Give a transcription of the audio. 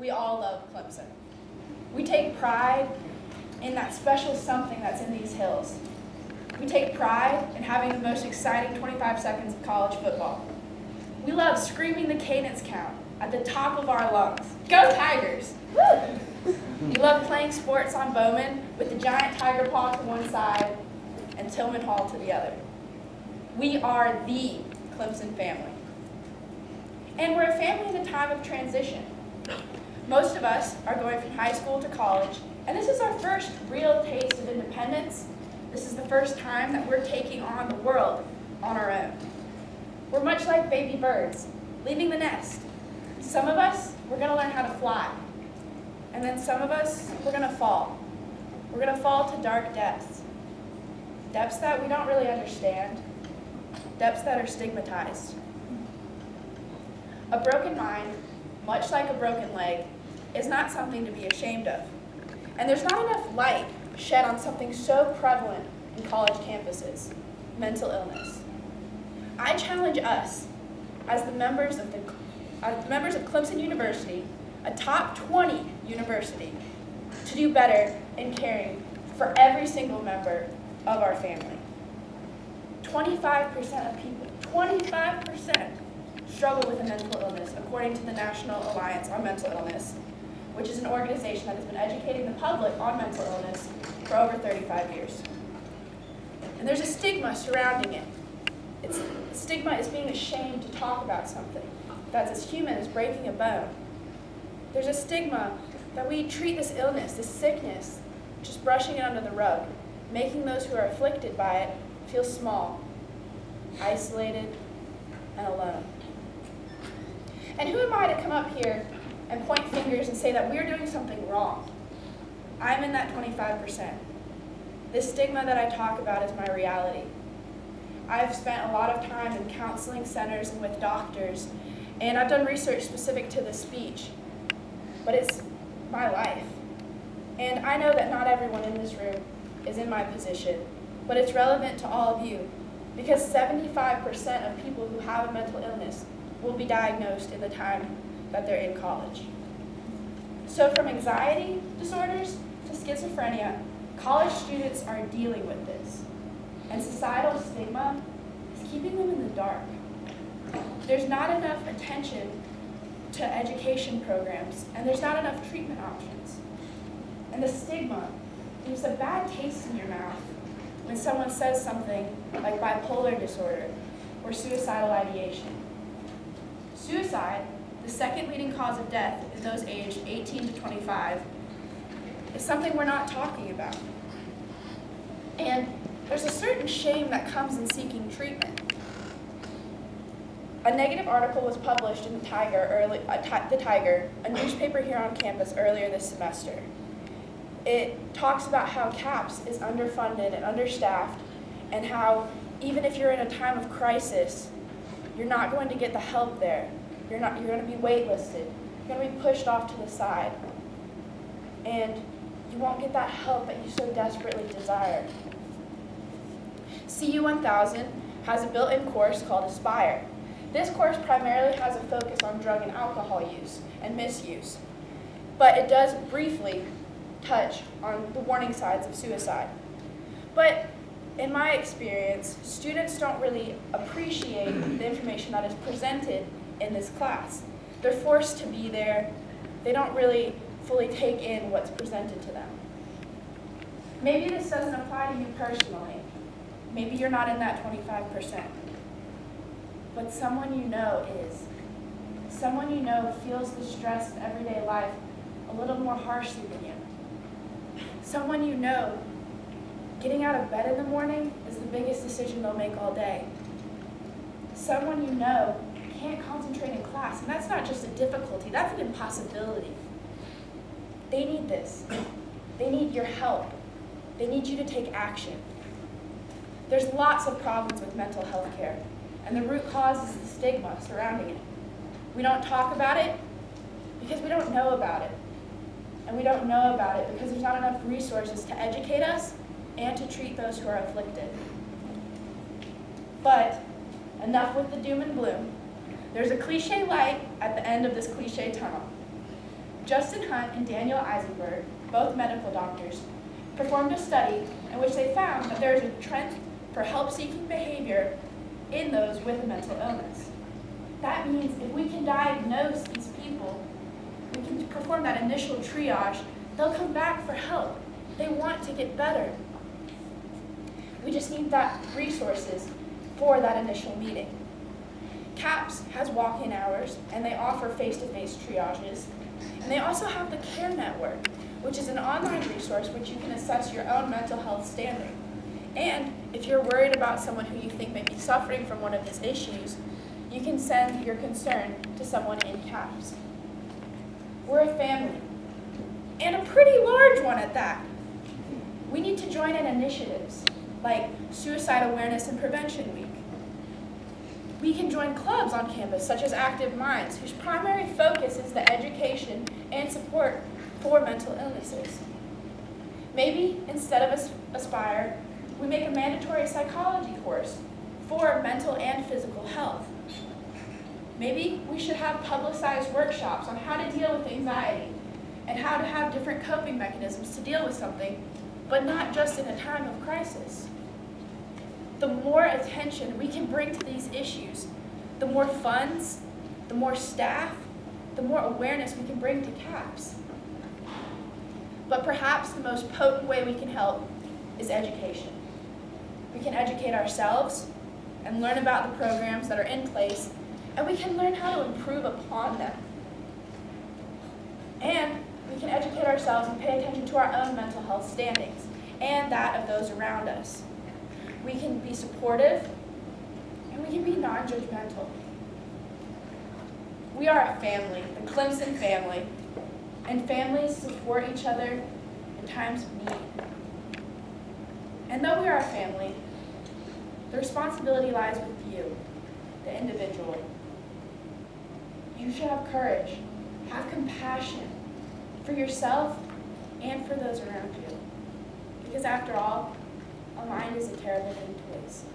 We all love Clemson. We take pride in that special something that's in these hills. We take pride in having the most exciting 25 seconds of college football. We love screaming the cadence count at the top of our lungs. Go Tigers! Woo! We love playing sports on Bowman with the giant tiger paw to one side and Tillman Hall to the other. We are the Clemson family. And we're a family in a time of transition. Most of us are going from high school to college, and this is our first real taste of independence. This is the first time that we're taking on the world on our own. We're much like baby birds, leaving the nest. Some of us, we're going to learn how to fly. And then some of us, we're going to fall. We're going to fall to dark depths. Depths that we don't really understand. Depths that are stigmatized. A broken mind, much like a broken leg, is not something to be ashamed of. And there's not enough light shed on something so prevalent in college campuses, mental illness. I challenge us, as the members of Clemson University, a top 20 university, to do better in caring for every single member of our family. 25% of people, 25%, struggle with a mental illness, according to the National Alliance on Mental Illness, which is an organization that has been educating the public on mental illness for over 35 years. And there's a stigma surrounding it. Stigma is being ashamed to talk about something that's as human as breaking a bone. There's a stigma that we treat this illness, this sickness, just brushing it under the rug, making those who are afflicted by it feel small, isolated, and alone. And who am I to come up here and point fingers and say that we're doing something wrong? I'm in that 25%. This stigma that I talk about is my reality. I've spent a lot of time in counseling centers and with doctors, and I've done research specific to the speech, but it's my life. And I know that not everyone in this room is in my position, but it's relevant to all of you, because 75% of people who have a mental illness will be diagnosed in the time that they're in college. So from anxiety disorders to schizophrenia, college students are dealing with this. And societal stigma is keeping them in the dark. There's not enough attention to education programs, and there's not enough treatment options. And the stigma leaves a bad taste in your mouth when someone says something like bipolar disorder or suicidal ideation. Suicide, the second leading cause of death in those aged 18 to 25, is something we're not talking about. And there's a certain shame that comes in seeking treatment. A negative article was published in The Tiger, a newspaper here on campus earlier this semester. It talks about how CAPS is underfunded and understaffed, and how even if you're in a time of crisis, you're not going to get the help there. You're going to be waitlisted. You're going to be pushed off to the side. And you won't get that help that you so desperately desire. CU 1000 has a built-in course called Aspire. This course primarily has a focus on drug and alcohol use and misuse, but it does briefly touch on the warning signs of suicide. But in my experience, students don't really appreciate the information that is presented in this class. They're forced to be there. They don't really fully take in what's presented to them. Maybe this doesn't apply to you personally. Maybe you're not in that 25%. But someone you know is. Someone you know feels the stress of everyday life a little more harshly than you. Someone you know, getting out of bed in the morning is the biggest decision they'll make all day. Someone you know can't concentrate in class, and that's not just a difficulty, that's an impossibility. They need this. They need your help. They need you to take action. There's lots of problems with mental health care, and the root cause is the stigma surrounding it. We don't talk about it because we don't know about it. And we don't know about it because there's not enough resources to educate us and to treat those who are afflicted. But enough with the doom and gloom. There's a cliche light at the end of this cliche tunnel. Justin Hunt and Daniel Eisenberg, both medical doctors, performed a study in which they found that there is a trend for help-seeking behavior in those with a mental illness. That means if we can diagnose these people, we can perform that initial triage, they'll come back for help. They want to get better. We just need that resources for that initial meeting. CAPS has walk-in hours, and they offer face-to-face triages. And they also have the Care Network, which is an online resource which you can assess your own mental health standing. And if you're worried about someone who you think may be suffering from one of these issues, you can send your concern to someone in CAPS. We're a family, and a pretty large one at that. We need to join in initiatives like Suicide Awareness and Prevention Week. We can join clubs on campus, such as Active Minds, whose primary focus is the education and support for mental illnesses. Maybe instead of Aspire, we make a mandatory psychology course for mental and physical health. Maybe we should have publicized workshops on how to deal with anxiety and how to have different coping mechanisms to deal with something, but not just in a time of crisis. The more attention we can bring to these issues, the more funds, the more staff, the more awareness we can bring to CAPS. But perhaps the most potent way we can help is education. We can educate ourselves and learn about the programs that are in place, and we can learn how to improve upon them. And we can educate ourselves and pay attention to our own mental health standings and that of those around us. We can be supportive, and we can be non-judgmental. We are a family, the Clemson family, and families support each other in times of need. And though we are a family, the responsibility lies with you, the individual. You should have courage, have compassion for yourself and for those around you. Because after all, a mind is a terrible thing to waste.